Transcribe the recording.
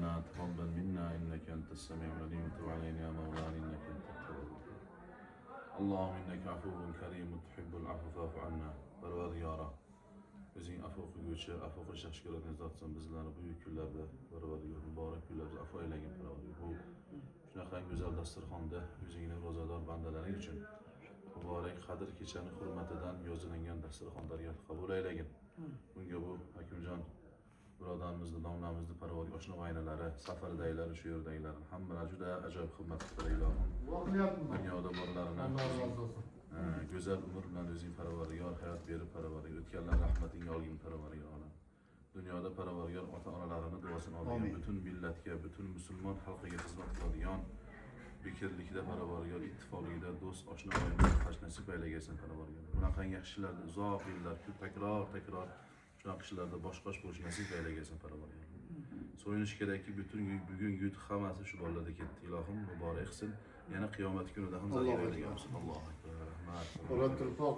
ربنا تقبل منا إنك أنت السميع العليم وتب علينا يا مولانا إنك أنت التواب الرحيم. اللهم إنك عفو كريم تحب العفو فاعف عنا. Parvardigara, o'zing afv qilguvchi, afv qilishga shukrlar zotsan, bizlarni bu kunlarda Parvardigor muborak kunlarda afv aylagin Parvardigor. Bu shunaqa go'zal dasturxonda o'zingning rozador bandalaring uchun muborak qadr kechani hurmatidan yozilingan dasturxonlarga qabul aylagin. Bunga bu Hakimjon birodarimizni, domlamizni Parvardigor oshna oynalari, safardaylar, shu yerdagilar hammalar juda ajoyib xizmat qildilar ilohim. Dunyoda borlarini güzel umr bilan o'zing Parvardigor hayot berib Parvardigor o'tganlar rahmatingga olgin Parvardigor. Dunyoda Parvardigor ota-onalarini duosini olgan bütün millatga, bütün musulmon xalqiga xizmat qiladigan bekirlikda Parvardigor ittifoqligida do'st oshna oynalari qash nasib aylagan Parvardigor. Bunaqa yaxshilarni uzoq yillar takror shunaqa ishlarda bosh bo'lish nasib aylagan Parvardigor. So'yinish kerakki bugun yut hammasi shu bolalarda ketdi. Ilohim muborak qilsin. Yana qiyomat kunida ham zaxira aylagan. Allohu akbar. Rahmat.